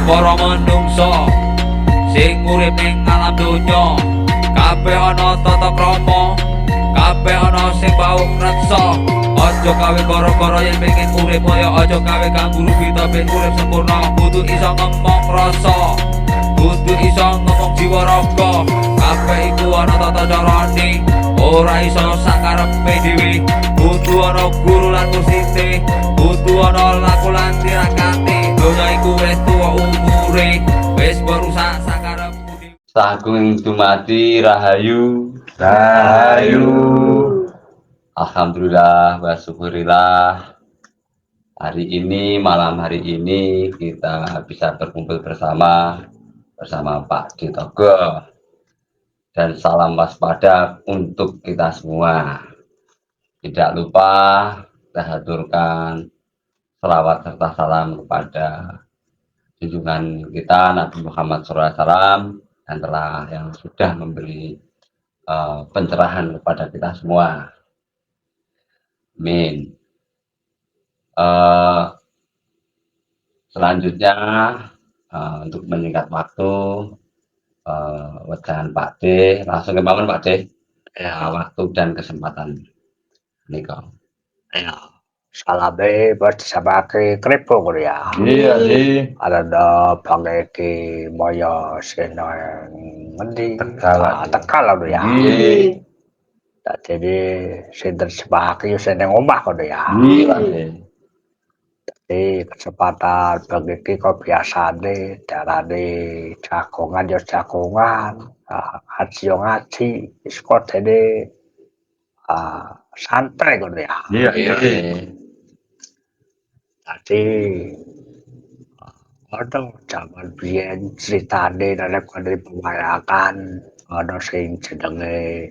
para manungsa sing urip ning alam donya, kabeh ana tata krama, kabeh ana sing bau reksa. Aja gawe gara-gara yen pengen urip kaya aja gawe kang guru kita ben urip sempurna. Kudu iso ngomong rasa, kudu iso ngomong jiwa raga. Kabeh iku ana tata carane, ora iso sakarepe dhewe. Kudu ana guru lan mursite, kudu ana laku lan tirakate. Donya iku wis tuwa umure, wis berusaha sakarepku dhewe. Sagung dumadi rahayu. Alhamdulillah wa syukurillah. Malam hari ini kita bisa berkumpul bersama Pak Ditogo. Dan salam waspada untuk kita semua. Tidak lupa kita haturkan selawat serta salam kepada junjungan kita Nabi Muhammad SAW yang sudah memberi pencerahan kepada kita semua. Amin. Selanjutnya untuk menyingkat waktu, wedangan Pak D, langsung kemauan Pak D, waktu dan kesempatan nika. Ya, salame bersabake kripo ya. Iya sih. Ada bangke moyo seneng ngendi Tegal ya. Jadi sinten sebake seneng omah kono ya. Iya sih. Jadi kesempatan bangke kok biasane darane jagongan ya jagongan, ngaji ya ngaji, wis kodene santai kono ya. Iya. Jadi ada zaman biyen ceritane nek kene pewayangan ana sing jenenge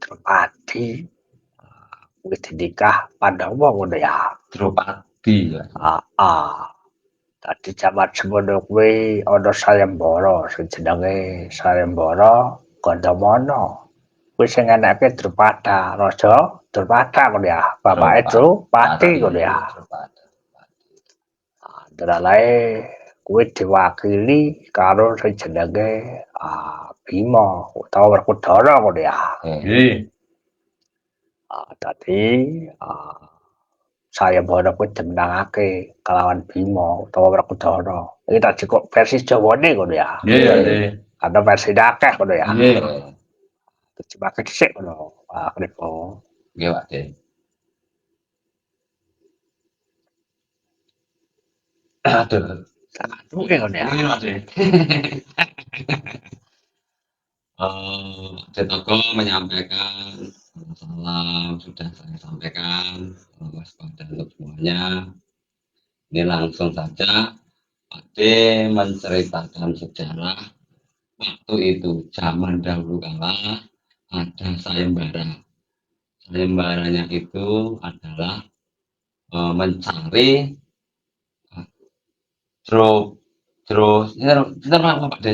Drupadi wis nikah Pandhawa ngono ya. Drupadi ya. Dadi zaman semono kuwi ana sayembara sing jenenge sayembara Gandamana. Kuwi sing enake Drupada, Raja Drupada ngono ya. Bapake Drupadi ngono ya. Dralae kuwi diwakili karo sing jenenge Bima utawa Werkudara ngono ya. Nggih. Dadi sayembara kuwi dimenangake kelawan Bima utawa Werkudara. Iki tak cukup versi Jawane ngono ya. Nggih. Ada versi akeh ngono ya. Nggih. Terjemahke dhisik ngono. Kripo. Nggih, Pak D. Aduh. Satu ngono ya. Ditogo menyampaikan salam sudah saya sampaikan, waspada untuk semuanya. Ini langsung saja Pak D menceritakan sejarah waktu itu zaman dahulu kala ada sayembara. Sayembaranya itu adalah mencari terus ini apa Pak D?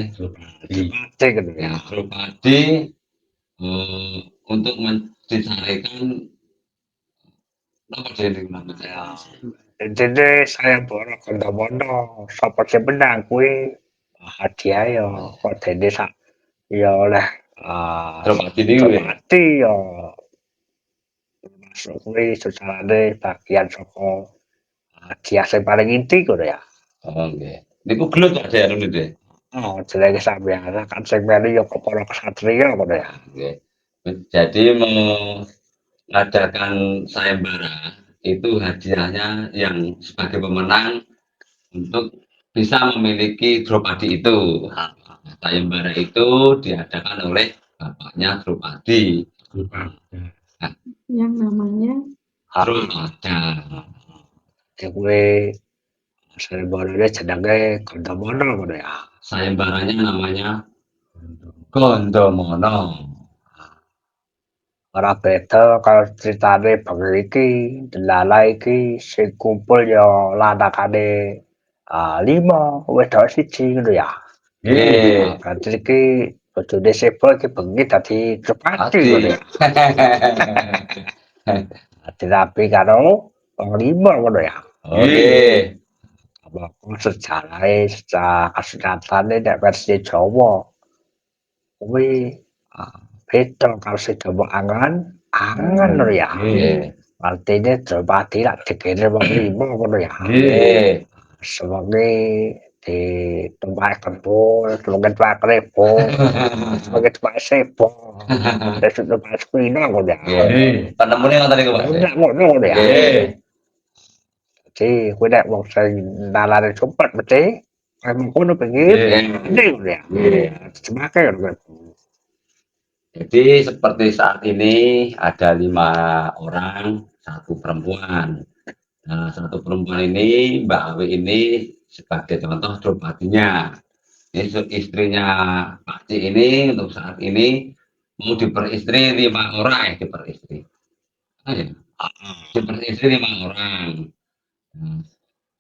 Drupadi untuk dicarikan apa D namanya? Jadi sayembara Gandamana sapa sing menang kuwi hadiah ya kodene ya oleh Drupadi ya masuk kuwi secarane bagian saka hadiah sing paling inti ngono ya. Oh nggih. Niku gelut Pak D anu niki. Jenenge sampeyan kan sing melu ya para ksatria ngono ya. Nggih. Jadi mengadakan sayembara itu hadiahnya yang sebagai pemenang untuk bisa memiliki Drupadi itu. Sayembara itu diadakan oleh bapaknya Drupadi. Yang namanya Drupada. Kuwi sayembarane jenenge Gandamana ngono ya. Sayembaranya namanya Gandamana. Ora beda karo critane bengi iki, delala iki sing kumpul ya lantakane 5, wedok 1 ngono ya. Nggih. Berarti iki bojone Seba iki bengi dadi Drupadi ngono ya. Dadi rapi karo panglima ngono ya. Nggih. Apa secara kesehatan nek versi Jawa kuwi beda karo sing Jawa angen lho ya. Nggih. Artine Drupadi lak dikirim wong limo ngono ya. Nggih. Sewengi ditumpahi kempul, sewengi tumpahi krepuk, sewengi tumpahi sebo. Wis tumpahi sepina ngono ya. Nggih. Penemune ngoten niku, Pak. Nek ngono ya. Nggih. Jadi kuwi nek wong sing nalane cepet mesti emang kono pengen ngono ya. Semake ngono. Jadi seperti saat ini ada 5 orang, 1 perempuan. Nah, 1 perempuan ini, Mbak Awi ini sebagai contoh Drupadinya. Ini istrinya Pak C ini untuk saat ini mau diperistri 5 orang diperistri. Diperistri 5 orang. Nah,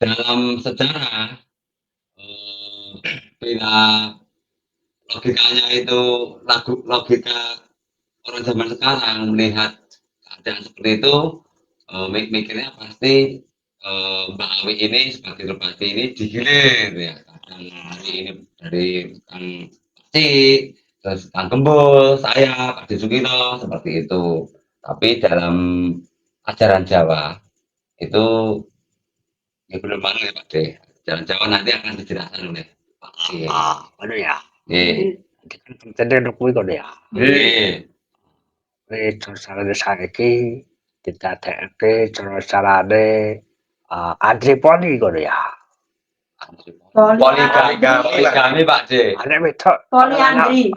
dalam sejarah bila logikanya itu logika orang zaman sekarang melihat keadaan seperti itu mikirnya pasti Mbak Awi ini sebagai Drupadi ini digilir ya, kadang hari ini dari Kang Pacik, terus Kang Gembul, saya Pak Sukino seperti itu. Tapi dalam ajaran Jawa itu ya belum mana ya Pak D. Ajaran Jawa nanti akan dijelaskan oleh Pak C. Ngono ya. Nggih. Jadi kuwi ngono ya. Nggih. Carane saiki didadekake carane Andripoli ngono ya. Poligami Pak D. Anak wedok Poliandri.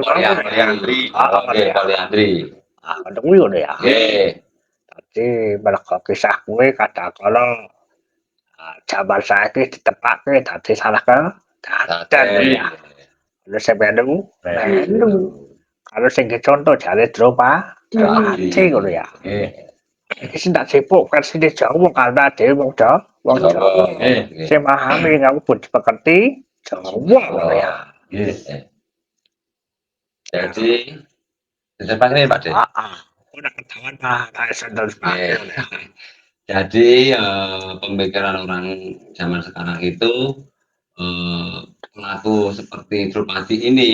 Poliandri. Oke, poliandri. Ngono kuwi ngono ya. Nggih. Dadi mergo kisah kuwi kadang-kala jaman saiki ditepake dadi salah dadan ya. Lha sampeyan kalau sing contoh jare Drupadi ngono ya. Iki sing tak sipuk versi Jawa karena dhewe wong Jawa. Sing pahami ngaku pun dipengerti Jawa ngono ya. Jadi disepakat Pak D. Ora ketahuan bahasa Indonesia. Jadi pemikiran orang zaman sekarang itu pelaku seperti Drupadi ini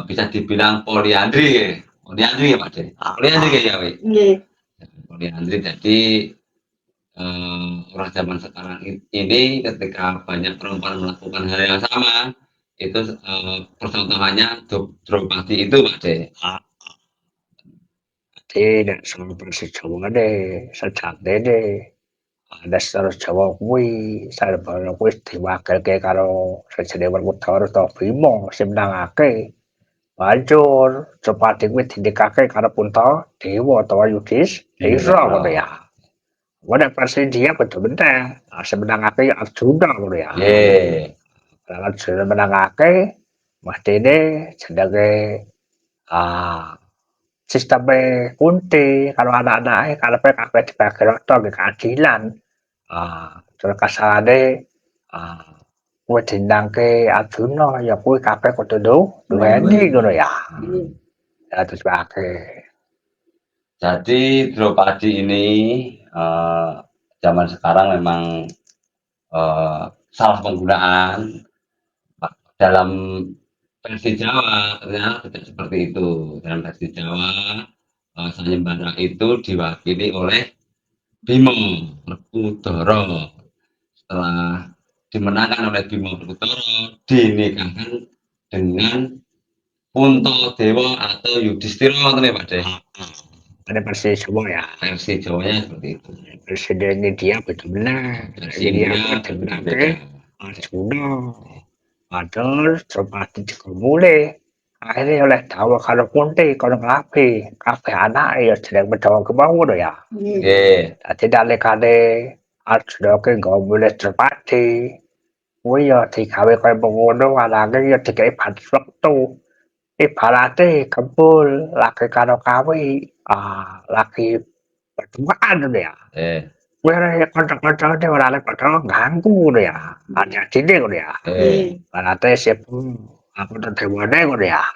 bisa dibilang poliandri, poliandri ya Pak D. Poliandri ya Wi. Nggih. Poliandri jadi orang zaman sekarang ini ketika banyak perempuan melakukan hal yang sama itu percontohannya Drupadi itu Pak D. Jadi nek sama versi Jawa sejatine dasar Jawa kuwi sarepane kuwi diwakilke karo sajene Werkudara utawa Bima sing menangake. Banjur Drupadi kuwi dindikake karo Puntadewa utawa Yudhistira ngono ya. Nek versi dia bener-bener sing menangake Arjuna ngono ya. Nggih. Arjuna menangake mestine jenenge sisteme Kunti karo anak-anake karepe kabeh dibagi rata nggih keadilan. Terus kasarane kuwi dinangke Arjuna ya kuwi kabeh kudu duweni ngono ya. Ya terus wae. Jadi Drupadi ini zaman sekarang memang salah penggunaan dalam versi Jawa ternyata tidak seperti itu. Dalam versi Jawa sayembara itu diwakili oleh Bima Werkudara. Setelah dimenangkan oleh Bima Werkudara dinikahkan dengan Puntadewa atau Yudhistira ngoten Pak D. Ada versi Jawa ya. Versi Jawanya seperti itu. Presiden dia betul-benar. Dia betul-benar Arjuna. Padahal Drupadi dikemule. Akhirnya oleh dawa karo Kunti kono kabeh anake ya jeneng Pandhawa kemau ngono ya. Nggih. Dadi nalikane Arjuna ki ngomule Drupadi kuwi ya digawe kaya ngono ananging ya dikei batas wektu. Ibarate kempul lagi karo kawi lagi berduaan ngono ya. Kuwi ora kanca-kancane ora oleh padha ganggu ngono ya. Adine ngono ya. Barate sip aku dewane ngono ya.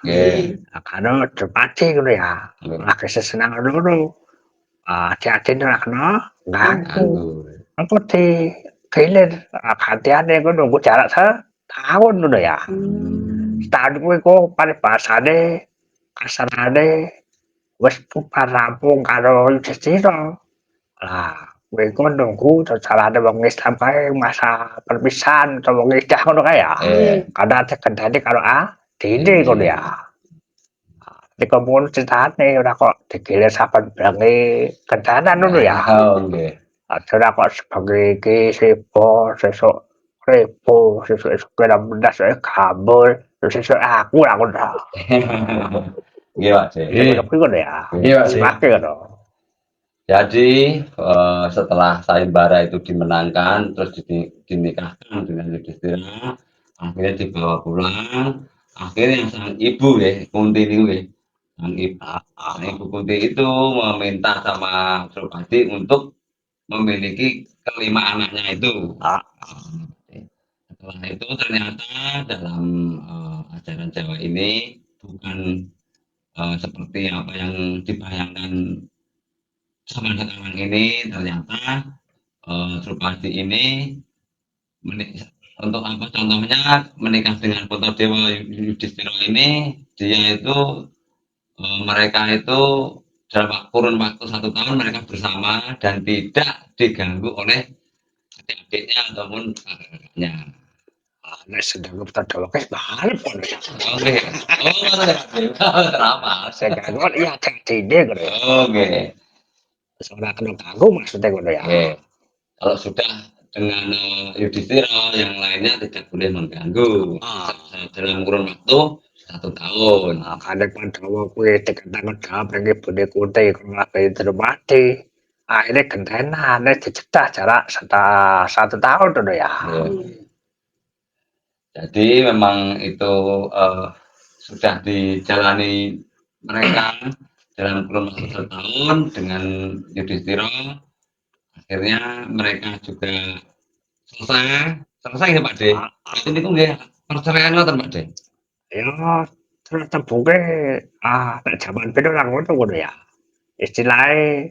Karo Drupadi ngono ya. Lagi sesenang ngono. Hati-hati ora kena ganggu. Engko gilir gantiane ku nunggu jarak setahun ngono ya. Setahun kuwi ku paribasane kasarane wis bubar rampung karo Yudhistira. Lah, kowe iku nunggu carane wong Islam kae masa perpisahan utawa wong idah ngono kae ya. Karena dikendani karo adine ngono ya. Dikompon ceritane ora kok digilir saben blange kendanan ngono ya. Oh, nggih. Ora kok sebagai iki sebo sesuk repo sesuk kena mendas gambul sesuk aku lah ngono. Nggih, Pak C. Ngono kuwi ngono ya. Iya, Pak C. Sepake ngono. Jadi setelah sayembara itu dimenangkan terus dinikahkan dengan Yudhistira, akhirnya dibawa pulang. Akhirnya sang ibu ya Kunti ini, sang ibu Kunti itu meminta sama Drupadi untuk memiliki kelima anaknya itu. Setelah itu ternyata dalam ajaran Jawa ini bukan seperti apa yang dibayangkan zaman sekarang ini. Ternyata Drupadi ini untuk apa contohnya menikah dengan Puntadewa Yudhistira ini, dia itu mereka itu dalam kurun waktu 1 tahun mereka bersama dan tidak diganggu oleh adik-adiknya ataupun kakaknya. Nek sedang Puntadewa wis balik ngono ya. Oke. Oh, ngoten ya. Terama. Sing ganggu iya adine ngono ya. Oke. Wis ora kena ganggu maksudnya ngono ya. Oke. Kalau sudah dengan Yudhistira, yang lainnya tidak boleh mengganggu dalam kurun waktu 1 tahun. Kadang Pandhawa kuwi dikentang-kentang pengen ibune Kunti nglampahi Drupadi. Akhirnya gentenan dicedah jarak 1 tahun ngono ya. Jadi memang itu sudah dijalani mereka dalam kurun waktu 1 tahun dengan Yudhistira. Akhirnya mereka juga selesai ya Pak D. Ini ku nggih perceraian ngoten Pak D. Ya tebuke nek jaman biyen ora ngono ya. Istilahnya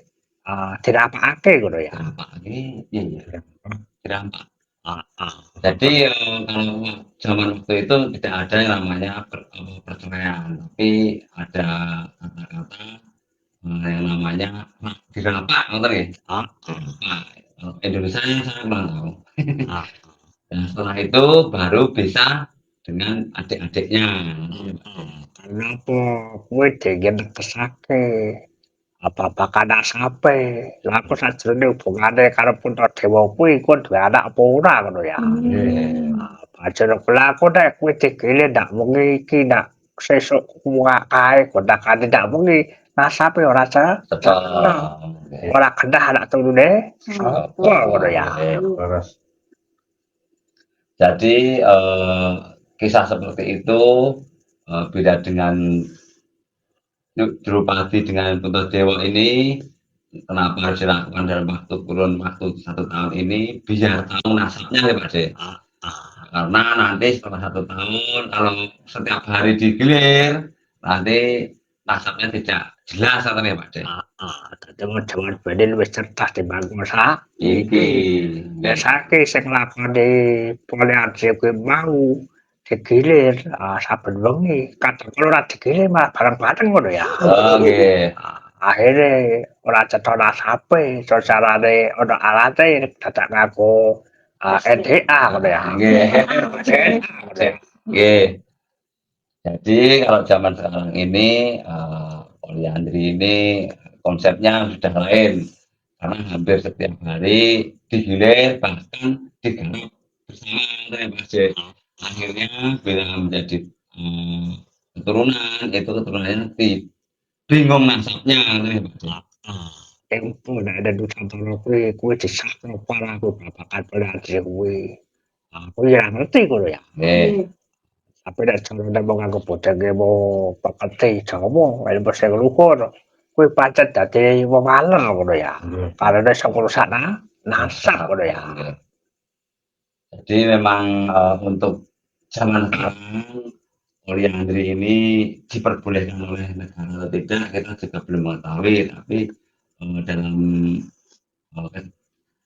dirapakake ngono ya. Dirampakake, iya. Dirampak. Jadi kalau zaman waktu itu tidak ada yang namanya perceraian, tapi ada kata-kata yang namanya dirampak, ngoten nggih. Indonesia saya kurang tahu. Dan setelah itu baru bisa dengan adik-adiknya. Kenapa kowe digentekesake? Apa kana sape? Lah aku sajrone hubungane karo Puntadewa kuwi iku duwe anak apa ora ngono ya. Pancen aku nek kowe digilir ndak wengi iki ndak sesuk kae gondakane ndak wengi nasape ora ora kendah anak turune sapa ngono ya. Jadi kisah seperti itu beda dengan Drupadi dengan Puntadewa ini. Kenapa harus dilakukan dalam kurun waktu 1 tahun ini? Biar tahu nasabnya ya Pak D. Karena nanti setelah 1 tahun kalau setiap hari digilir nanti nasabnya tidak jelas katanya Pak D. Dadi jaman biyen wis cerdas dibangun saiki. Nek saiki sing lakoni poliandri kuwi mau digilir saben wengi, kadang kala ora digilir malah bareng-bareng ngono ya. Nggih. Akhire ora cetha nasabe, carane ana alate dadak ngaku NDA ngono ya. Nggih. Jadi kalau zaman sekarang ini poliandri ini konsepnya sudah lain, karena hampir setiap hari digilir bahkan digarap bersama ya Mas. Akhirnya bila menjadi keturunan itu keturunannya nanti bingung nasabnya ya Pak. Tempo nek ada Nusantara kuwi disahno para babakan poliandri kuwi. Aku ya ngerti ngono ya. Tapi nek carane wong nganggo bodhenge peketi Jawa, ilmu sing luhur, kuwi pancen dadi wong aler ngono ya. Karena sing ngrusak nasab ngono ya. Jadi memang untuk zaman sekarang poliandri ini diperbolehkan oleh negara atau tidak kita juga belum mengetahui, tapi dalam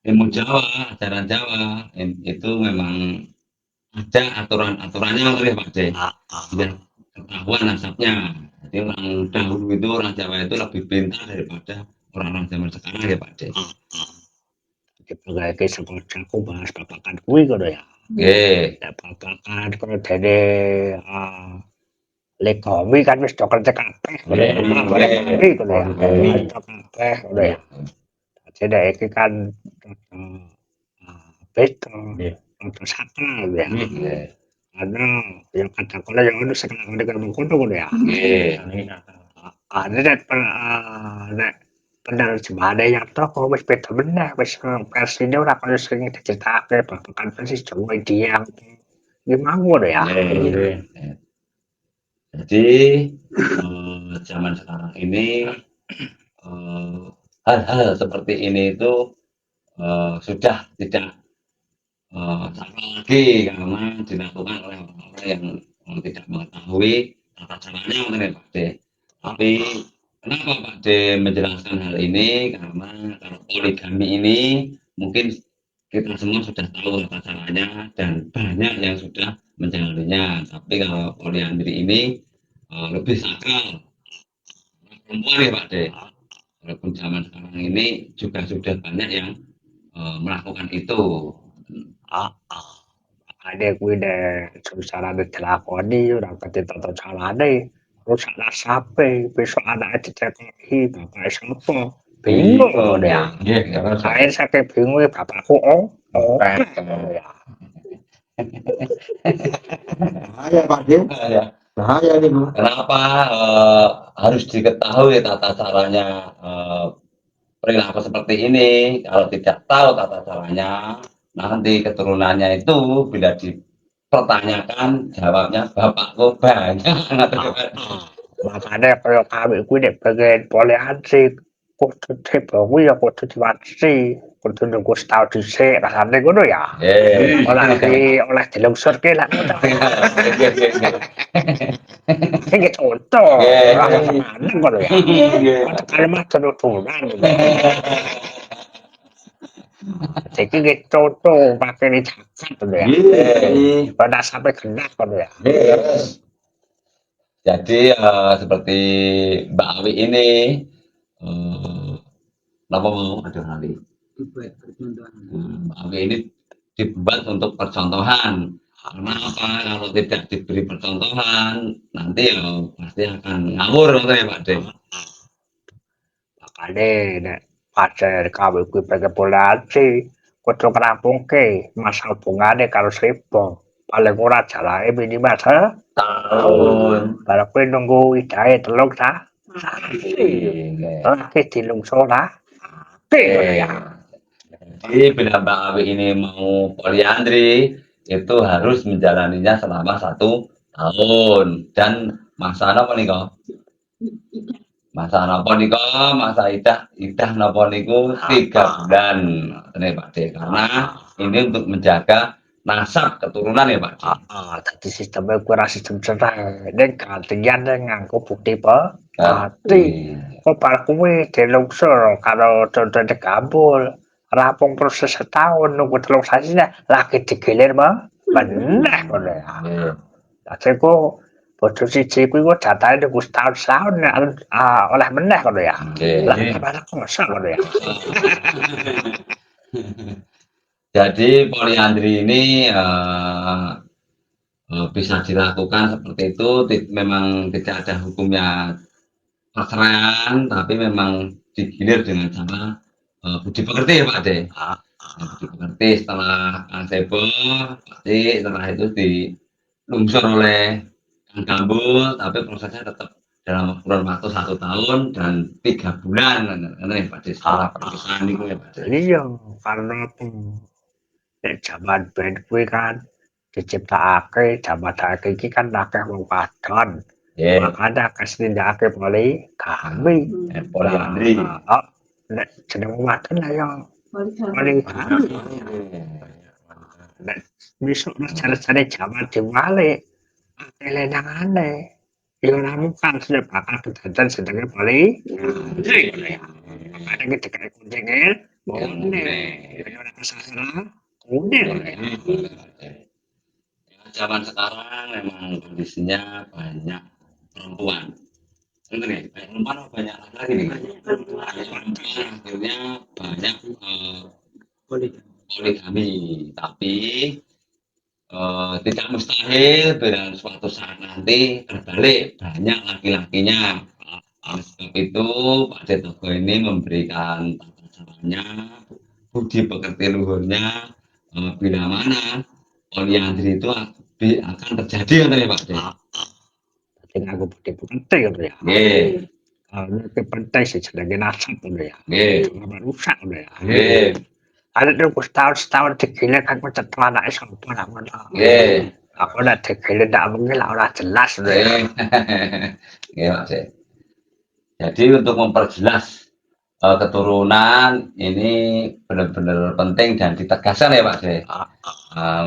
ilmu Jawa, ajaran Jawa itu memang ada aturan-aturannya oleh Pak De. Sudah ketahuan nasabnya. Jadi orang dahulu itu orang Jawa itu lebih pintar daripada orang-orang zaman sekarang ya Pak De. Sebagai seperti aku bahas babakan kuwi ngono ya. Oke. Nek babakan kono dene Legowi kan wis do kerja kabeh ngono ya. Legowi ngono ya. Kerja kabeh ngono ya. Dadi nek iki kan beda. Rada sakral ya. Karena yang katakanlah yang ono sekarang dengan mengkono ngono ya. Nek penerjemahane yang toko wis beda meneh, wis versine ora kaya sing diceritakake babagan versi Jawa India. Ki mau ngono ya. Jadi zaman sekarang ini hal-hal seperti ini itu sudah tidak sama lagi karena dilakukan oleh orang-orang yang tidak mengetahui tata caranya mengenai Pak De. Tapi kenapa Pak De menjelaskan hal ini? Karena kalau poligami ini mungkin kita semua sudah tahu tata caranya dan banyak yang sudah menjalaninya. Tapi kalau poliandri ini lebih sakral. Perempuan ya Pak De. Walaupun zaman sekarang ini juga sudah banyak yang melakukan itu. Makane kuwi nek susarane dilakoni ora ngerti tata carane, rusak nasabe, besok anake dicekoki bapake sapa, bingung ngono ya. Akhir saking bingunge bapakku ngono ya. Bahaya Pak De, bahaya nih Bu. Kenapa harus diketahui tata caranya perilaku seperti ini? Kalau tidak tahu tata caranya, nanti keturunannya itu bila dipertanyakan jawabnya bapakku banyak. Makane kaya kami kuwi nek pengen poliandri kudu dibawi ya kudu diwatesi, kudu nunggu setahun dhisik rasane ngono ya. Oleh dilungsurke lak ngono. Iki contoh, ora semana ngono ya. Kalimat turunan. Iki ki contoh pakene jagat ngono ya. Pada sampai genah ngono ya. Jadi seperti Mbak Awi ini, kenapa mau ada kali? Mbak Awi ini dibuat untuk percontohan. Karena apa? Kalau tidak diberi percontohan, nanti ya pasti akan ngawur ya Pak De. Makane nek pacar kawin kuwi pengen poliandri, kudu ngrampungke masa hubungane karo Sribo. Paling ora jalane minimal setahun. Bareng kuwi nunggu idahe 3 lagi dilungsura. Ya. Jadi bila Mbak Awi ini mau poliandri, itu harus menjalaninya selama 1 tahun. Dan masa apa nih kok? Masa napa nika, masa idah napa niku 3 bulan, ini Pak De. Karena ini untuk menjaga nasab keturunan ya Pak De. Dadi sisteme kuwi ora sistem cerai. Nek gantian nganggo bukti mati. Kok bar kuwi dilungsur karo contone Gambul. Rampung proses setahun nunggu 3 sasi lagi digilir meneh ngono ya. Dadi ku bojo siji kuwi kok jatahe nunggu setahun oleh meneh ngono ya. Lah gimana kok ngono ya. Jadi poliandri ini bisa dilakukan seperti itu, memang tidak ada hukumnya perceraian, tapi memang digilir dengan cara budi pekerti ya Pak De. Budi pekerti setelah Sebo, pasti setelah itu dilungsur oleh Kang Gambul, tapi prosesnya tetap dalam kurun waktu 1 tahun dan 3 bulan, karena ya Pak De. Setelah perpisahan itu ya Pak De. Iya, karena apa? Nek jaman ben kuwi kan diciptakake jaman saiki iki kan akeh wong wadon. Makanya akeh sing nindakake poligami. Poliandri. Nek jeneng wong wadon lah ya poligami. Nek besok rencana jaman diwalik akeh lenangane. Ya ora mungkin sing bakal kedaden jenenge poligami. Makanya iki dikai kunjingin Ora kesasar. Udah ya. Zaman sekarang memang kondisinya banyak perempuan. Bener ya? Banyak perempuan atau banyak laki-laki nih? Banyak perempuan. Akhirnya banyak poligami. Tapi tidak mustahil pada suatu saat nanti terbalik banyak laki-lakinya. Oleh sebab itu Pak Cetoko ini memberikan tata caranya, budi pekerti luhurnya, bila mana poliandri itu akan terjadi katanya Pak Cetoko. Jadi aku budi penting gitu ya. Nggih, Ini penting sih sebagai nasab gitu ya. nggih, Nggak rusak gitu ya. nggih, Ada tuh setahun digilek aku cetua anak sampai lah mana. nggih, Aku udah digilek tak mungkin lah orang jelas gitu ya. nggih. Nggih, Pak Cetoko. Jadi untuk memperjelas keturunan ini benar-benar penting dan ditegaskan ya Pak Cetoko.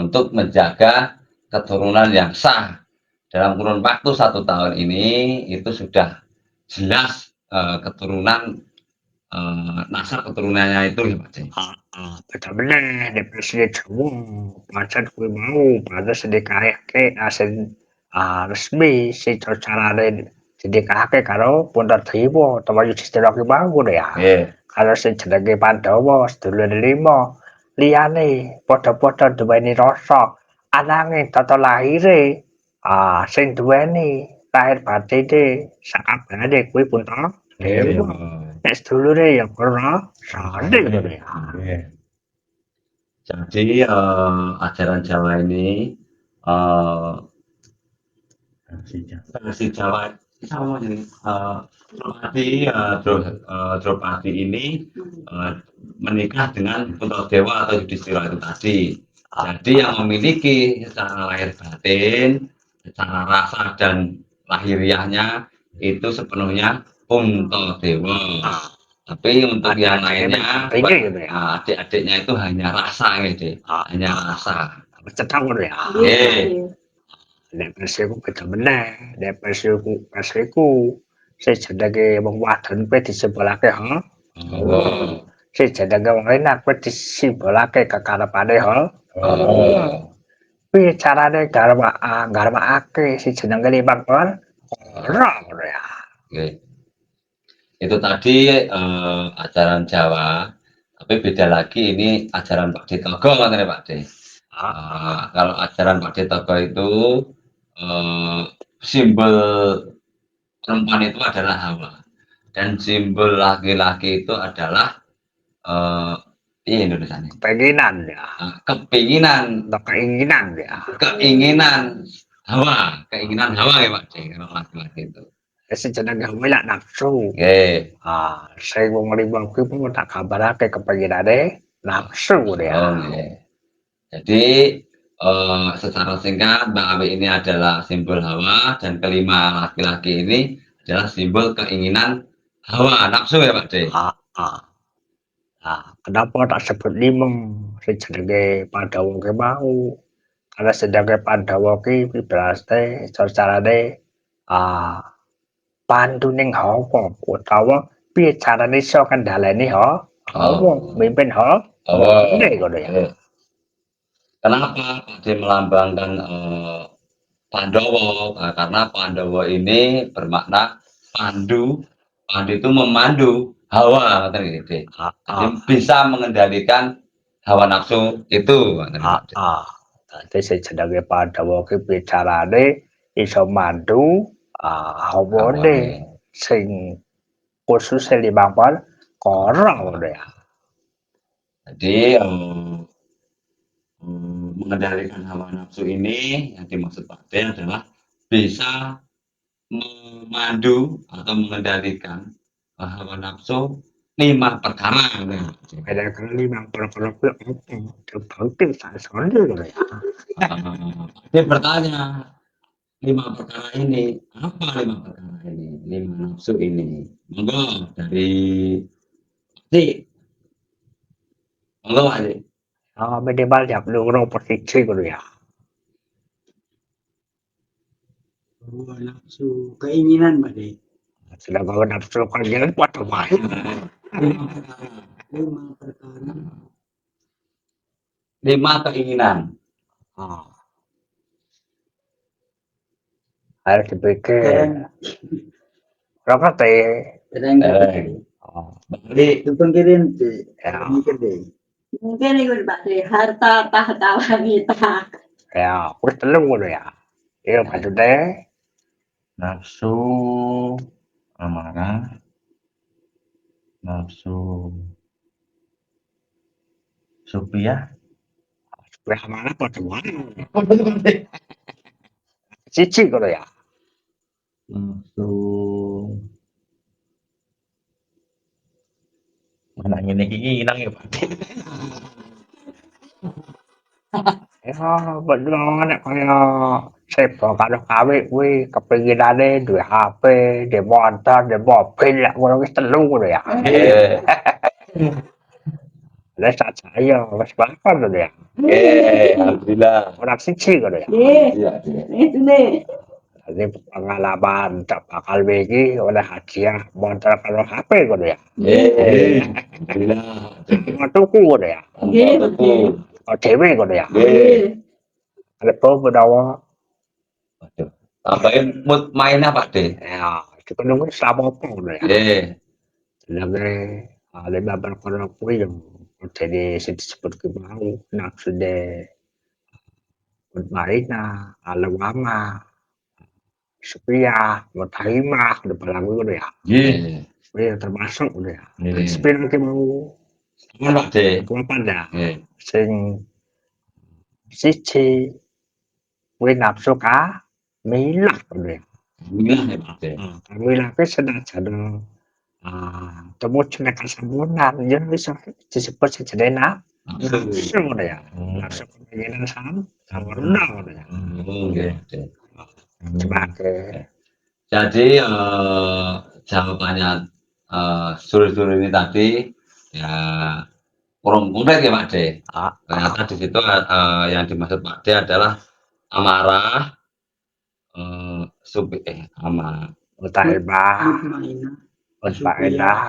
Untuk menjaga keturunan yang sah dalam kurun waktu 1 tahun ini itu sudah jelas keturunan nasab keturunannya itu ya Pak Cetoko. Benar-benar depresi semua pacar gue mau pada sedekah ke asen resmi si cara sedekah ke karo pun tertibo teman justru lagi bangun ya. Nggih. Kalau si jenenge Pandawa sedulur lima liyane padha-padha duweni rasa ananging tata lahire sing duweni lahir batine sakabehane kuwi pun to dewa nek sedulure ya ora sane ngono ya. Nggih. Jadi ajaran Jawa ini versi Jawa sama jadi Dropati ini menikah dengan Puntadewa atau Yudhistira itu tadi. Jadi yang memiliki secara lahir batin, secara rasa dan lahiriahnya itu sepenuhnya Puntadewa. Tapi untuk yang lainnya, adik-adiknya itu hanya rasa gitu, hanya rasa. Cetak ngono ya. Nggih. Nek persiku beda meneh, nek persiku sing jenenge wong wadon kuwi disimbolake ha. Sing jenenge wong enak kuwi disimbolake kekarepane ha. Piye carane garwakake si jenenge limang kon? Ora ngono ya. Oke. Itu tadi ajaran Jawa, tapi beda lagi ini ajaran Pak Cetoko katanya Pak De. Kalau ajaran Pak Cetoko itu simbol perempuan itu adalah Hawa dan simbol laki-laki itu adalah Indonesianya Penginan ya. keinginan ya. keinginan Hawa ya Pak De, kalau laki-laki itu. Sing jenenge lak nafsu. Nggih. Sing wong limang kuwi pun tak kabarake kepenginane nafsu ya. Jadi secara singkat Mbak Awi ini adalah simbol Hawa dan kelima laki-laki ini adalah simbol keinginan Hawa nafsu ya Pak De. Kenapa tak sebut limang? Sing jenenge Pandawa ki mau. Karena sedangke Pandawa ki berarti carane panduning Hawa utawa piye carane iso kendhaleni Hawa mimpin Hawa. Ngono ya. Kenapa Pak De melambangkan Pandawa? Karena Pandawa ini bermakna pandu. Pandu itu memandu hawa, jadi bisa mengendalikan hawa nafsu itu. Dadi sing jenenge Pandawa ki bicarane iso mandu hawane sing khusus limang kora ngono ya. Jadi mengendalikan hawa nafsu ini yang dimaksud Pak De adalah bisa memandu atau mengendalikan hawa nafsu 5 perkara. Ada lima perkara kuwi apa? Terbukti sasone lho ya. Dia bertanya 5 perkara ini apa 5 perkara ini? 5 nafsu ini. Monggo dari monggo Pak De. Minimal jam loro per siji ngono ya. Nafsu keinginan Pak De. Sedangkan nafsu keinginan padha wae. 5 perkara. 5 keinginan. Ah, harus dipikir. Dereng Berapa teh? dereng Oh, Bali dipikirin di ya, mikir deh. Mungkin itu Pak De, harta tahta wanita. ya, wis telu ngono ya. Iya, maksudnya Nafsu, amarah, nafsu, supiah, wis mana padha wae. Siji ngono ya. nafsu. Mana ngene iki ilang ya, Pak. Ya, bener nek kaya sepo karo kawe kuwi kepinginane duwe HP, duwe motor, duwe mobil lek ngono wis telu ngono ya. nggih. Lah saya wis bakal ngono ya. Nggih, alhamdulillah. Ora siji ngono ya. Iya, iya. Itu deh. Jadi pengalaman tak bakal iki oleh hadiah motor karo HP ngono ya. Nggih. Alhamdulillah. Metuku ngono ya. Nggih, Pak De. Kok dhewe ngono ya. Nggih. Lepo menawa Waduh. Tambahin mood mainnya Pak De. ya dipenuhi sama apa ngono ya. Nggih. Jenenge lima perkara kuwi yang jadi sing disebut ki mau nafsu de mutmainah, alawama, supaya, mutaimah, depan ngono ya. Nggih. Kuwi termasuk ngono ya. Nggih. Prinsipin ki mau Aman Pak De. apa dah Nggih. sing siji kuwi nafsu ka milah ngono ya. Alhamdulillah ya Pak De. Milah kuwi senajan temu jeneng kasamunan ya wis disebut sejenenge nafsu ngono ya. Nafsu kepinginan sempurna ngono ya. Oh, nggih. Pak De. Sebagai Jadi jawabannya sore-sore ini tadi ya kurang konkret ya Pak De. Ternyata di situ yang dimaksud Pak De adalah amarah, amarah, mutaibah, Mutmainah. mutmainah,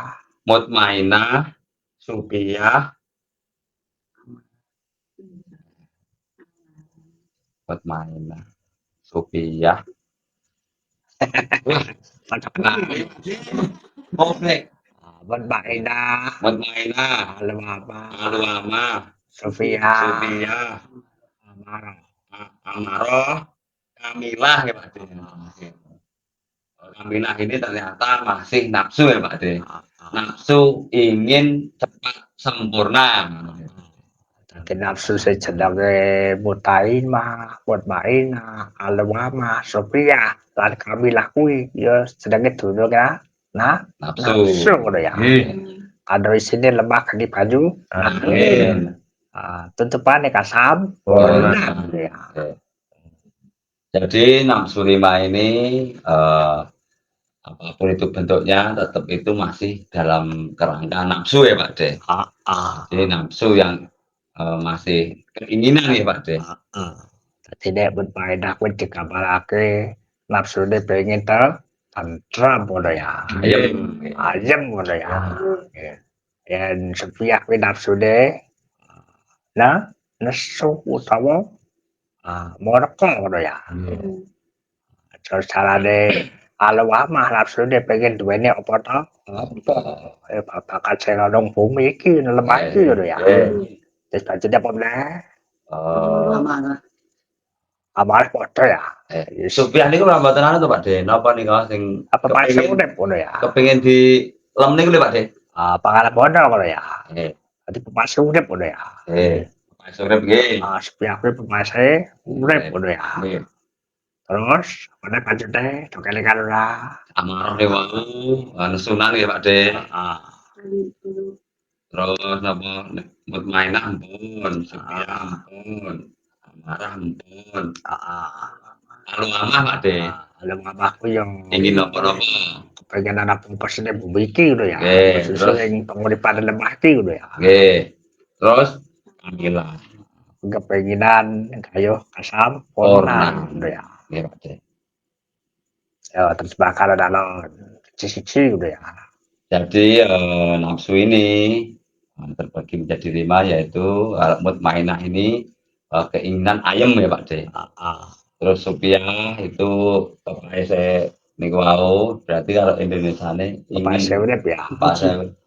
mutmainah, supiyah, mutmainah, supiyah. Komplek, mutmainah, mutmainah, alwama, alwama, sufia, supiyah, amarah. amarah, kamilah ya Pak De. Kamilah ini ternyata masih nafsu ya Pak De. Nafsu ingin cepat sempurna. Dadi nafsu sejenenge mutaimah, mutmainah, alwama, sufia, lan kamilah kuwi ya jenenge dunung ya. Nah, nafsu ngono ya. Ada isine lemah di baju, Amin. tutupane kasam, Sempurna. ya. Jadi nafsu 5 ini apapun itu bentuknya tetap itu masih dalam kerangka nafsu ya Pak De. Jadi nafsu yang masih keinginan ya Pak De. Dadi nek mutmainah kuwi digambarake nafsune pengen tentram ngono ya. Ayem ngono ya. Yen sufia kuwi nafsune nesu utawa murka ngono ya. Terus carane alwamah nafsune pengen duweni apa to? Apa? Bakal sing ana nang bumi iki lemah iki ngono ya. Terus bajine apa meneh? Amanah. Amarah padha ya. Supiyah niku ora mboten anu to Pak De. Napa niku sing Apa pasang urip ngono ya. kepengin di lem niku lho Pak De. Pangalaman ngono ya. Nggih. Dadi pemase urip ngono ya. Nggih. Pak Surip nggih. Supaya kuwi pemase urip ngono ya. Nggih. Terus ana kanjute dokelingan ora. Amarah niku anu sunan ya Pak De. Terus napa mutmainah ampun, supiyah ampun, amarah ampun. Alwamah Pak De. Alwamah kuwi yang Ingin napa-napa. pengen anak pesene bumi iki ngono ya. Nggih, Terus terus? sing penguripan lemah iki ngono ya. Nggih. Terus kamilah. Kepenginan kayo kasam Purna. ngono ya. Nggih Pak De. Ya terus bakal ada siji ngono ya. Jadi nafsu ini terbagi menjadi 5 yaitu mutmainah ini keinginan ayem ya Pak De. Terus Sophia itu bapaknya saya niku wau, berarti kalau Indonesia ini Bapak saya ingin urip ya.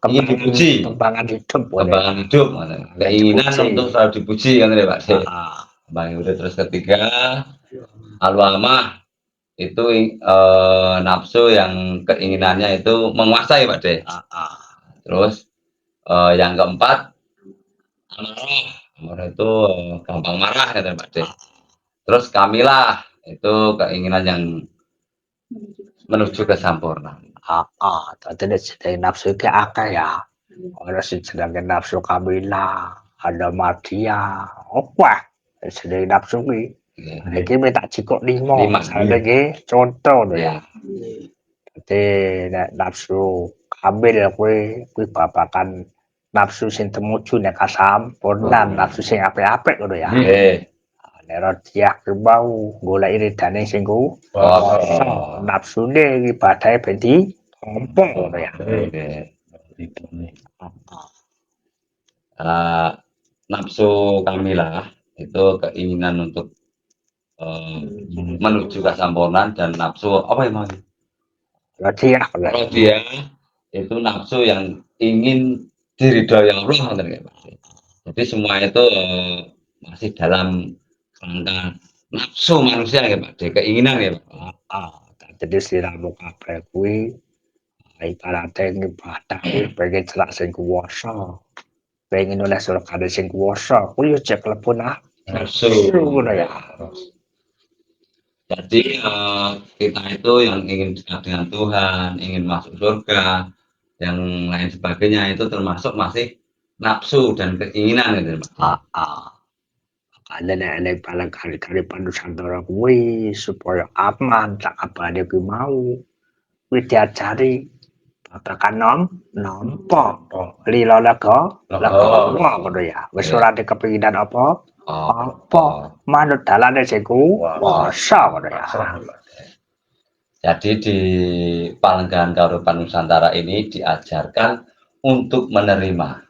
ingin dipuji, Kembangan hidup boleh. kembangan hidup, keinginan Dipuji. untuk selalu dipuji kan ya Pak De. Ah, Kembangan hidup. Terus ketiga al-wamah itu nafsu yang keinginannya itu menguasai Pak De. Terus yang keempat amarah, amarah itu gampang marah ya Pak De. Terus kamilah itu keinginan yang menuju ke sampurna. tadi dari nafsu ke akeh ya. Ada sing jenenge nafsu kamila, ada madia, apa? Dari nafsu ki. Nggih. Iki tak cikok 5. Lima. Misalnya ki contoh lho ya. Ya. Dadi nek nafsu kamil kuwi babakan nafsu sing tumuju nek kasampurnan, nafsu sing apik-apik ngono ya. Nggih. Nek rodiah ki mau golek iridane sing Oh. nafsune ibadahe ben ditampa ngono ya. Nggih. Itu nih. Nafsu kamilah itu keinginan untuk menuju kesampurnaan dan nafsu apa ya Mas? Rodiah Rodiah itu nafsu yang ingin diridhoi Allah ngoten nggih Pak. Jadi semua itu masih dalam kerangka nafsu manusia ya Pak, keinginan ya Pak. Jadi sliramu kabeh kuwi ibarate ngibadah kuwi pengen celak sing kuwasa. Pengen oleh surga sing kuwasa kuwi yo cek klebu Nafsu. ngono ya. Jadi kita itu yang ingin dekat dengan Tuhan, ingin masuk surga, yang lain sebagainya itu termasuk masih nafsu dan keinginan gitu Pak. Makanya nek paling kali-kali Nusantara kuwi supaya aman tak abade kuwi mau kuwi diajari babakan nampa lila lega ngono ya. Wis ora ada kepinginan apa manut dalane sing kuwasa ngono ya. Jadi di Palenggahan Kauripan Nusantara ini diajarkan untuk menerima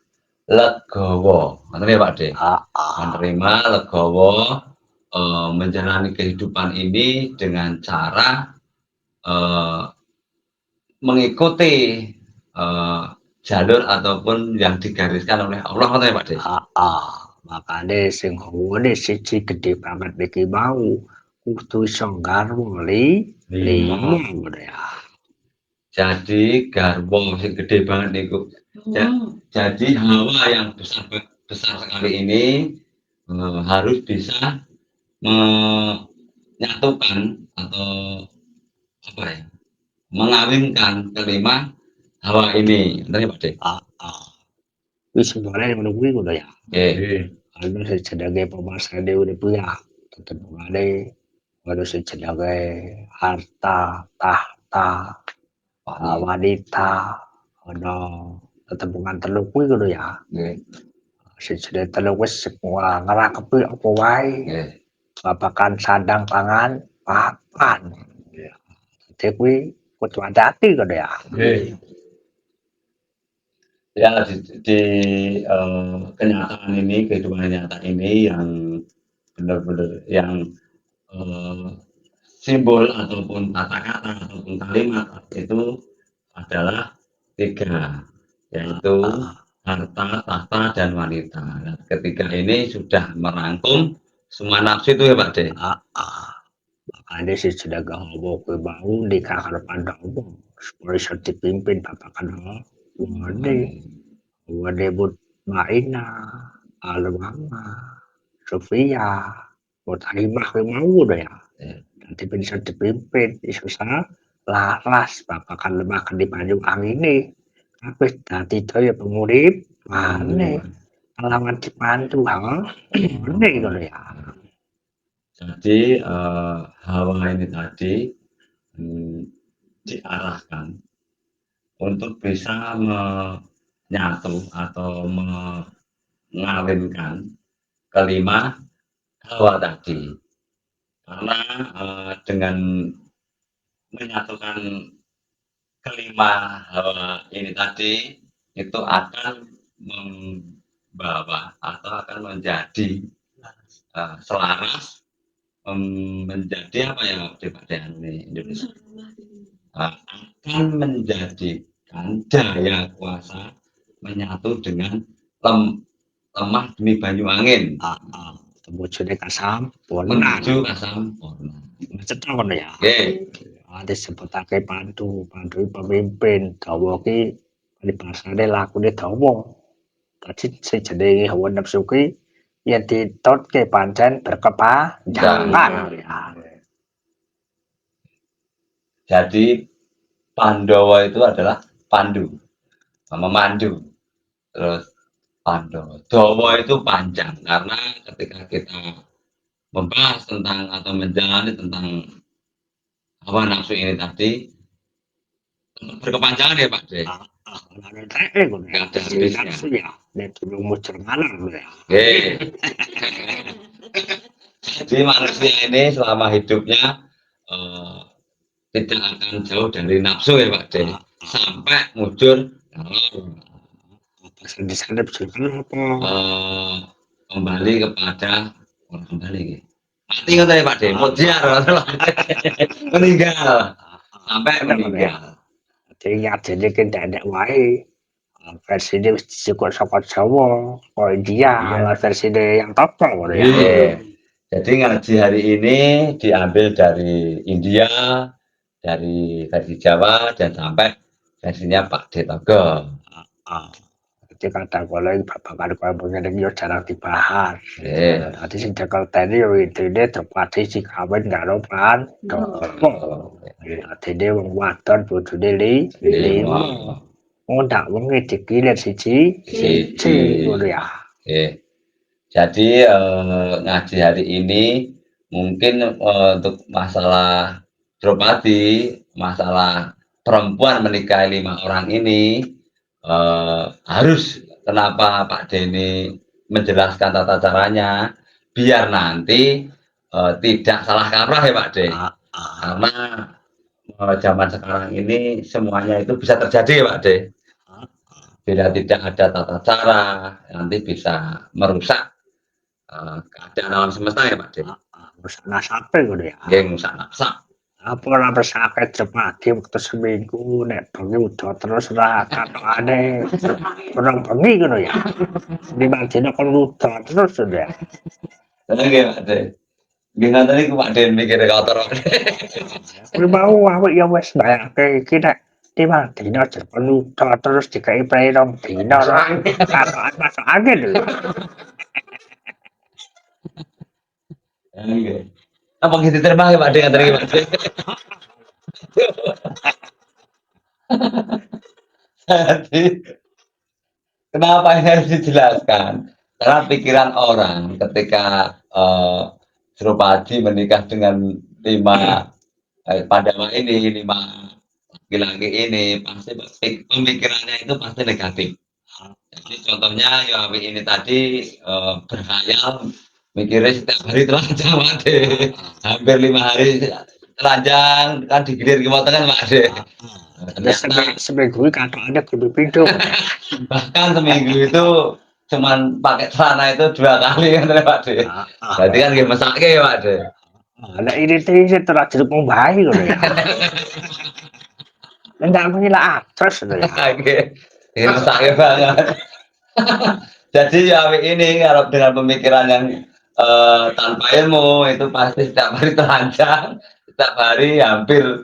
legowo, ngerti Pak De? Menerima legowo, menjalani kehidupan ini dengan cara mengikuti jalur ataupun yang digariskan oleh Allah, ngerti Pak De? Makane sing ngene siji gede banget iki mau kudu iso garwa lima ngono ya. Jadi garwo sing gede banget niku. Jadi hawa yang besar sekali ini harus bisa menyatukan atau apa ya, mengawinkan kelima hawa ini, ngerti Pak De? Wis boleh ngono kuwi ngono ya. Nggih. Anu sejenenge pemasane urip ya. Tetepane ono sejenenge harta, tahta, wanita, ono tetempungan telu kuwi ngono ya. Nggih. Sejenenge telu wis semua ngerakepi apa wae. Nggih. Babakan sandang pangan papan. Dadi kuwi kudu hati-hati ngono ya. Ya di kenyataan ini, kehidupan nyata ini yang benar-benar yang simbol ataupun kata-kata ataupun kalimat itu adalah 3, yaitu harta, tahta, dan wanita. Nah, ketiga ini sudah merangkum semua nafsu itu ya Pak De. Makanya sih sudah gak ngomong kuwi mau nikah karo Pandhawa supaya iso dipimpin babakan Wade Mutmaina, Alwama, Sofia, Mutaimah kuwi mau ngono ya. Nanti bisa dipimpin iso laras babakan lemah di banyu angine. Kabeh dadi daya pengurip maneh. Lawan dipantu ngene ngono ya. Jadi hawa ini tadi diarahkan untuk bisa menyatu atau mengawinkan kelima hawa tadi, karena dengan menyatukan kelima hawa ini tadi itu akan membawa atau akan menjadi selaras, menjadi apa ya Pak ini Indonesia, akan menjadikan daya kuasa menyatu dengan lemah demi banyu angin, Wujudnya kasampurna. menuju kasampurna. Cetha ngono ya. Oke. Disebutake pandu pemimpin dawa ki bahasane lakune dawa. Dadi sing jenenge hawa nafsu ki yen ditutke pancen berkepanjangan ya. Jadi Pandawa itu adalah pandu, memandu. Terus Pandawa, Dawa itu panjang karena ketika kita membahas tentang atau menjalani tentang hawa nafsu ini tadi berkepanjangan ya Pak De. Nggak ada habisnya. Oke. Jadi manusia ini selama hidupnya tidak akan jauh dari nafsu ya Pak De, sampai mujur Di sana apa? Kembali kepada kembali mati kan tadi Pak De, mujar meninggal sampai meninggal. Jadi jadi kita ada wae versi ini cukup sokot Jawa, oh India, versi yang top ya. Jadi ngaji hari ini diambil dari India, dari versi Jawa dan sampai versinya Pak De Togo. Jadi kata kalau bapak kalau punya yo jarang dibahas. Tadi sing cekel tadi yo intine tepati si kawin karo pan. Dadi wong wadon bojone lima. Ndak wong dikilir siji ngono ya. Jadi ngaji hari ini mungkin untuk masalah Dropadi, masalah perempuan menikahi 5 orang ini harus kenapa Pak Denny menjelaskan tata caranya biar nanti tidak salah kaprah ya Pak De. Karena zaman sekarang ini semuanya itu bisa terjadi ya Pak De. Bila tidak ada tata cara nanti bisa merusak keadaan alam semesta ya Pak De. Rusak nasape ngono ya. Rusak nasak. Apa ora pesake cepati waktu seminggu nek bengi udah terus ora katokane kurang bengi ngono ya. Di manjine kon udah terus ya. Nggih Pak De. Nggih ngoten iku Pak De mikire kotor. Kuwi mau awake ya wis bayake iki nek timang dina kon udah terus dikai prerong dina katokan masuk angin lho. Nggih. Apa gitu diterima ya Pak De ngoten iki Pak De. Jadi kenapa ini harus dijelaskan? Karena pikiran orang ketika Dropadi menikah dengan 5 Pandawa ini, 5 laki-laki ini, pasti pemikirannya itu pasti negatif. Jadi contohnya ya ini tadi berkhayal mikirnya setiap hari telanjang Pak De, hampir 5 hari telanjang kan digilir ke kan Pak De. Seminggu katokane kudu pindho. Bahkan seminggu itu cuman pakai celana itu 2 kali kan Pak De. Berarti kan nggih mesake ya Pak De. Nek ini terus jeruk bayi ngono ya. Ndak mengira terus ngono ya. Nggih. Nggih mesake banget. Jadi ya ini kalau dengan pemikiran yang tanpa ilmu itu pasti setiap hari telanjang, setiap hari hampir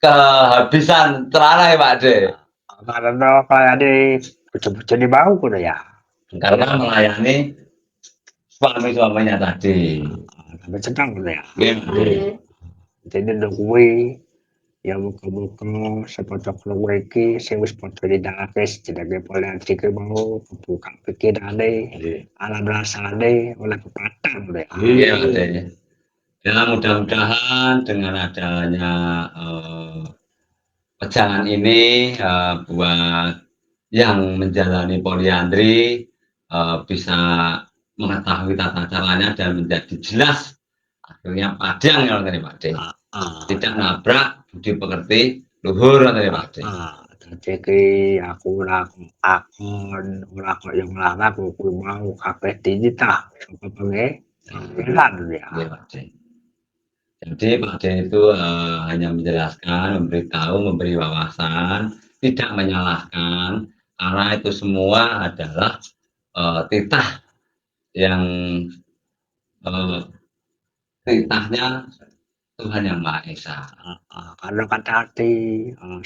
kehabisan celana ya Pak De. Karena kayak di bojo-bojo di bau kudu ya. Karena melayani suami-suaminya tadi. Sampai sedang kudu ya. Nggih. Jadi kuwi ya muga-muga sepeda keluar iki sing wis padha nindakake jenenge politik mau buka pikirane, alam rasane oleh kepatan kudu ya. Iya Pak De. Ya mudah-mudahan dengan adanya pejangan ini buat yang menjalani poliandri bisa mengetahui tata caranya dan menjadi jelas akhirnya padang ya Pak De. Tidak nabrak budi pekerti luhur Pak De. Dadi iki aku ora akon, ora kok yang larang kuwi mau kabeh dititah saka pengeran ya. Nggih, Pak D. Jadi Pak D itu, hanya menjelaskan, memberitahu, memberi wawasan, tidak menyalahkan, karena itu semua adalah, titah yang, eee, titahnya Tuhan Yang Maha Esa. Karena kan tadi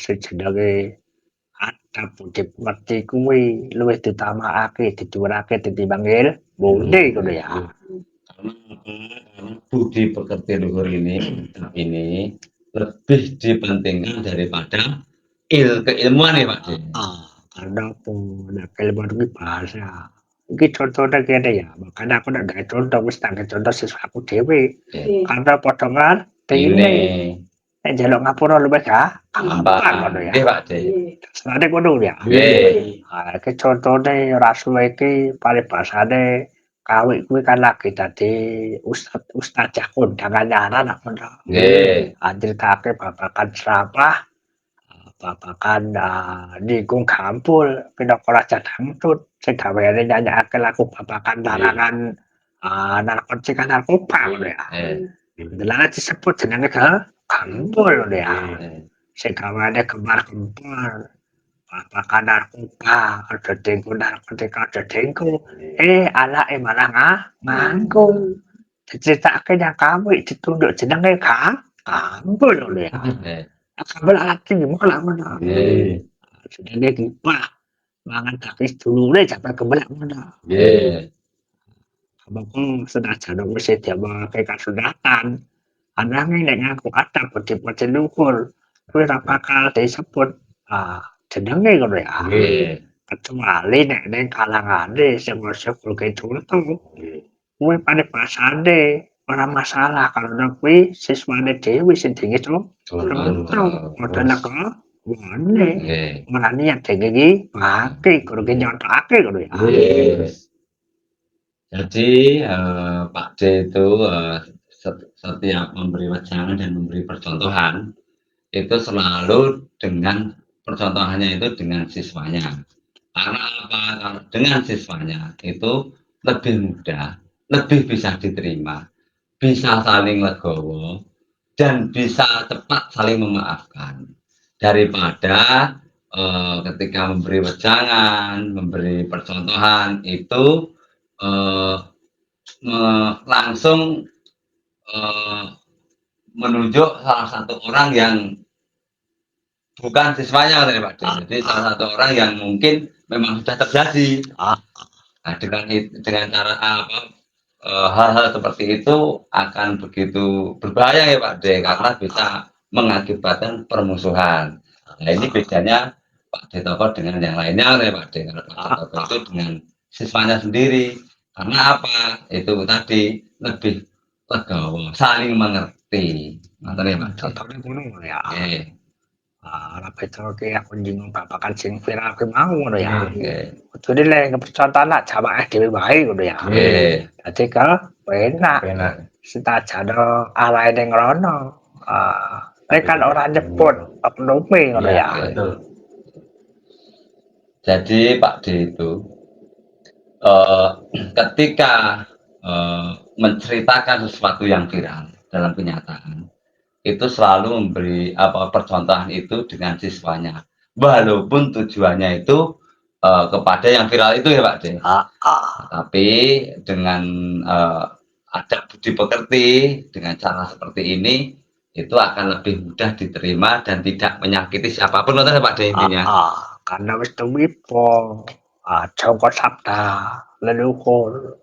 sing jenenge adab budi pekerti kuwi luwih ditamakake, didhuwurake tinimbang ilmune ngono ya. Karena apa? Karena budi pekerti luhur ini lebih dipentingkan daripada keilmuan ya Pak D. Karena apa? Nek ilmu iki bahasa. Iki contohnya kene ya, makanya aku nek gawe contoh wis tak gawe contoh siswaku dhewe. Nggih. Karena padha ngerti Ini nek njaluk ngapura luwih gampang ngono ya. nggih Pak D. Senane ngono ya. Nggih. Iki contone ora suwe iki paribasane kawik kuwi kan lagi dadi ustazah kondangan nyaran apa ndak. Nggih. Critakake babagan srapah, babagan nikung gampul, pinaka raja dangdut sing gaweane nyanyakake lagu babagan larangan narkotika narkoba ngono ya. Delane disebut jenenge gampul ngono ya. Sing gaweane gemar-gempar babagan narkoba, ada dengku narkotika, ada dengku. Anake malah nganggo. Diceritake yang kawik ditunduk jenenge gampul ngono ya. Gampul alat tinggi malah ngono. Nggih. Jenenge gibah. Mangan takis dulure sampe kemelak ngono. Nggih. Abang senajan wis diamake kasunatan. Ananging nek ngaku adab budi luhur, kuwi ora bakal disebut jenenge ngono ya. Nggih. Kecuali nek ning kalangane sing wis kulke contoh. Kuwi paribasane ora masalah kalau kuwi siswane dhewe sing dinge contoh. Padha nek wone Nggih. menani yang denge iki pake kudu nyontokake ngono ya. Nggih. Jadi, Pak D itu, setiap memberi wejangan dan memberi percontohan, itu selalu dengan percontohannya itu dengan siswanya. Karena apa? Kalau dengan siswanya itu lebih mudah, lebih bisa diterima, bisa saling legowo, dan bisa cepat saling memaafkan. Daripada ketika memberi wejangan, memberi percontohan itu langsung menunjuk salah satu orang yang bukan siswanya Pak D. Jadi salah satu orang yang mungkin memang sudah terjadi. Nah, dengan cara apa hal-hal seperti itu akan begitu berbahaya ya Pak D, karena bisa mengakibatkan permusuhan. Nah ini bedanya Pak D Toko dengan yang lainnya ya Pak D. Kalau Pak D Toko itu dengan siswanya sendiri. Karena apa? Itu tadi lebih legowo, saling mengerti. Ngoten ya Pak D. Contohnya ngono ya. Nggih. Ora beda ki aku nyinggung babagan sing viral ki mau ngono ya. Nggih. Kudune lek percontohan nak jawake dhewe wae ngono ya. Nggih. Dadi penak. Penak. Setajan arahe ning rono. Kan ora nyebut oknume ngono ya. Betul. Jadi Pak D itu ketika menceritakan sesuatu yang viral dalam kenyataan itu selalu memberi percontohan itu dengan siswanya, walaupun tujuannya itu kepada yang viral itu ya Pak D. Tapi dengan adab budi pekerti dengan cara seperti ini itu akan lebih mudah diterima dan tidak menyakiti siapapun, ngoten Pak D intinya. Karena wis tuwipo Joko sabda leluhur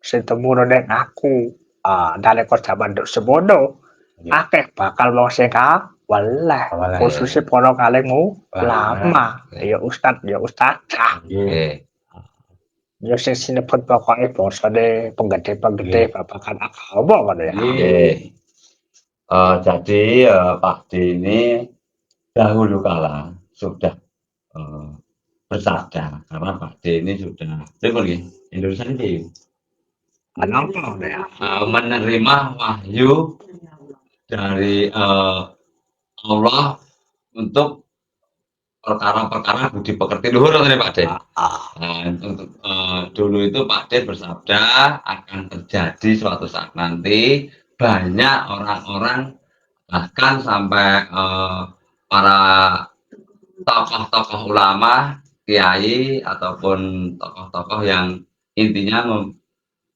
sing temurun nek aku nalika jaman nduk semono akeh bakal wong sing weleh khususnya para kalih ulama ya ustaz ya ustazah Nggih. ya sing sinebut pokoke basane penggede-penggede babagan agama ngono ya. Nggih. Jadi Pak D ini dahulu kala sudah bersabda, karena Pak D ini sudah Indonesia ini Kenapa ya? menerima wahyu dari Allah untuk perkara-perkara budi pekerti luhur ngoten Pak De. Ah, Nah, untuk dulu itu Pak De bersabda akan terjadi suatu saat nanti banyak orang-orang bahkan sampai para tokoh-tokoh ulama, kiai ataupun tokoh-tokoh yang intinya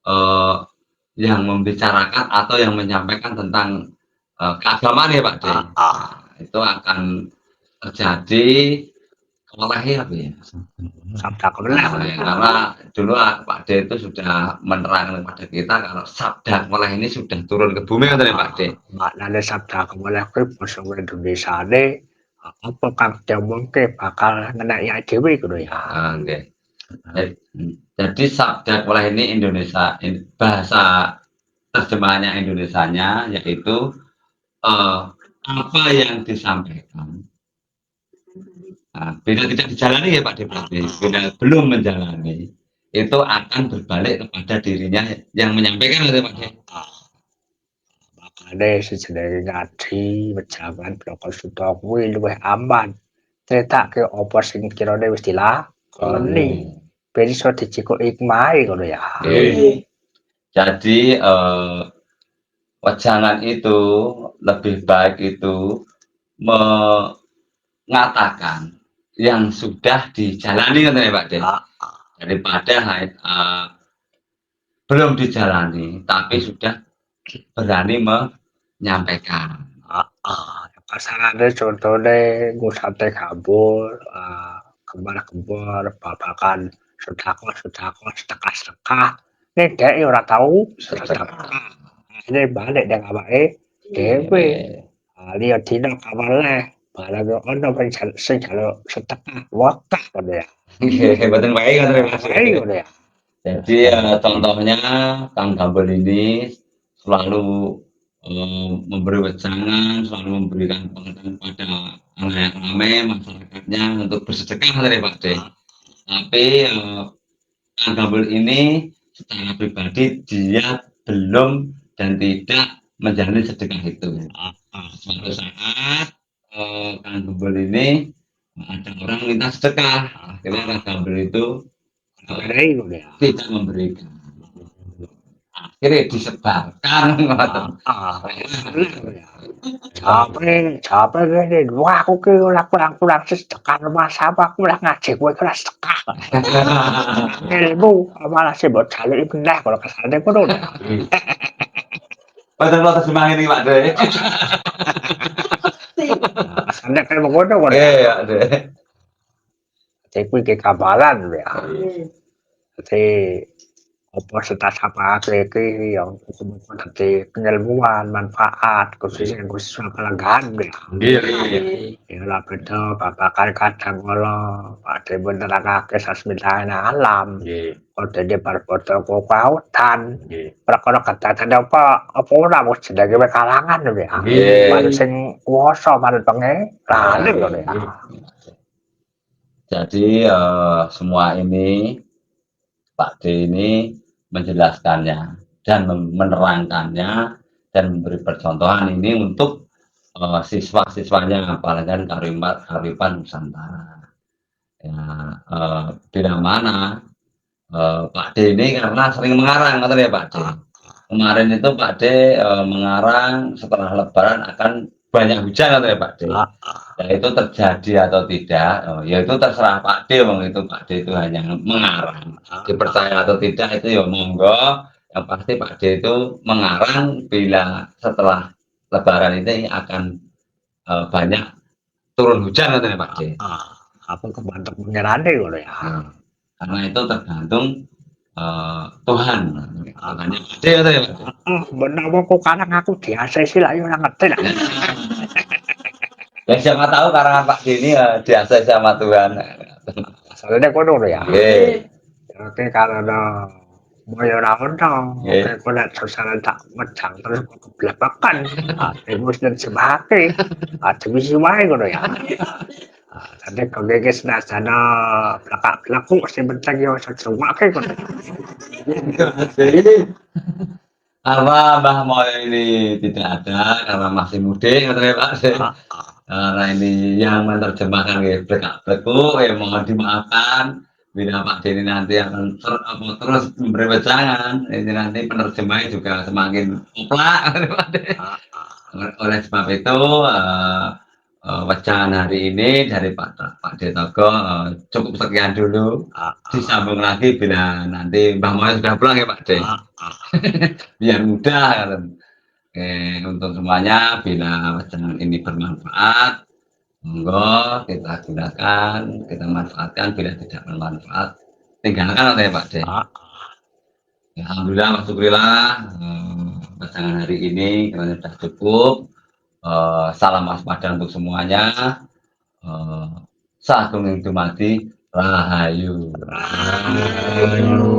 eh, yang membicarakan atau yang menyampaikan tentang keagamaan ya Pak De. Itu akan terjadi kewalahi apa ya? sabda kebelah. Karena dulu Pak De itu sudah menerangkan kepada kita kalau sabda kebelah ini sudah turun ke bumi kan Pak De. Maknane sabda kebelah kuwi basa Indonesiane apa kang diomongke bakal ngeneki dhewe ngono ya. Oke. Jadi sabda kebelah ini Indonesia bahasa terjemahannya Indonesianya yaitu apa yang disampaikan bila tidak dijalani ya Pak Deputi, bila belum menjalani itu akan berbalik kepada dirinya yang menyampaikan itu Pak Deputi. Makane sejenenge ngaji pejabat bloko suta kuwi luwih aman. Critake apa sing kirane wis dilakoni. Ben iso dicikuk hikmah ngono ya. Jadi wejangan itu lebih baik itu mengatakan yang sudah dijalani kan ya Pak De. Daripada belum dijalani tapi sudah berani menyampaikan. Kasarane contone ngusate gambur, kembar-kembar, babakan sedekah-sedekah, sedekah-sedekah. Nek dhek ora tau sedekah. Akhire balik nang awake dhewe. Liya dina kawale barang ono sing jaluk sedekah wakah ngono ya. Nggih, mboten wae ngoten Mas. Ngono ya. Jadi contohnya Kang Gambel ini selalu memberi wejangan, selalu memberikan pengetahuan pada halayak ramai masyarakatnya untuk bersedekah dari Pak De. Tapi Kang Gambel ini secara pribadi dia belum dan tidak menjalani sedekah itu. Suatu saat Kang Gambel ini ada orang minta sedekah, akhirnya Kang Gambel itu tidak memberikan. Akhirnya disebarkan Capek gini, wah aku ki ora kurang sedekah rumah sama aku ora ngaji kowe ora sedekah. Ilmu malah sing mbok jaluki meneh kalau kesane ngono. Padahal lo terjemah ini Pak De. Kesane kaya ngono kok. Iya De. Jadi kuwi ke kabalan ya. Jadi apa setasapake iki yang muga-muga dadi pengilmuan, manfaat khususnya khusus pelanggan ya. Nggih. Ya lah beda babakan kadang kala Pakde menerangake sasmitaning alam. Kodene parpada kautan. Perkara kadadan apa ora mung jenenge kalangan lho ya. Manut sing kuwasa manut pangeran lho ya. Jadi semua ini Pak D ini menjelaskannya dan menerangkannya dan memberi percontohan ini untuk siswa-siswanya apalagi Karipan Nusantara. Ya, bila mana Pak D ini karena sering mengarang, kata ya Pak D. Kemarin itu Pak D mengarang setelah Lebaran akan banyak hujan, kata ya Pak D. Ya itu terjadi atau tidak, ya itu terserah Pak D, itu Pak D itu hanya mengarang. Dipercaya atau tidak itu ya monggo. Yang pasti Pak D itu mengarang bila setelah Lebaran ini akan banyak turun hujan, katanya Pak D. Apa kebantu pengerane ngono ya. Karena itu tergantung Tuhan. Makanya Pak D katanya Pak D. Menawa kok karang aku diasesi lah ya ora ngerti lah. Ya siapa tahu karena Pak D ini diasai sama Tuhan. Soalnya kono lho ya. Nggih. Oke karena moyo ora ono. Oke kok nek sosial tak mejang terus kok keblabakan. Terus terjemahake. Demi wae ngono ya. Tadi kok gege senasana belak-belaku sing penting yo aja jengake kono. Karena Mbah Moyo ini tidak ada karena masih mudik, katanya Pak D. Nah ini yang menerjemahkan geblek-geblekku, mohon dimaafkan bila Pak Denny nanti akan terus memberi wejangan. Ini nanti penerjemahnya juga semakin oplak. Pak Denny. Oleh sebab itu wejangan hari ini dari Pak Detogo cukup sekian dulu. Disambung lagi bila nanti Mbah Moyo sudah pulang ya Pak Denny. Biar mudah. Oke, untuk semuanya, bila wejangan ini bermanfaat, monggo kita gunakan, kita manfaatkan. Bila tidak bermanfaat, tinggalkan ya Pak Den. Ya, alhamdulillah, syukurillah, wejangan hari ini kiranya sudah cukup. Salam waspada untuk semuanya. Sagung ing dumadi rahayu. Rahayu.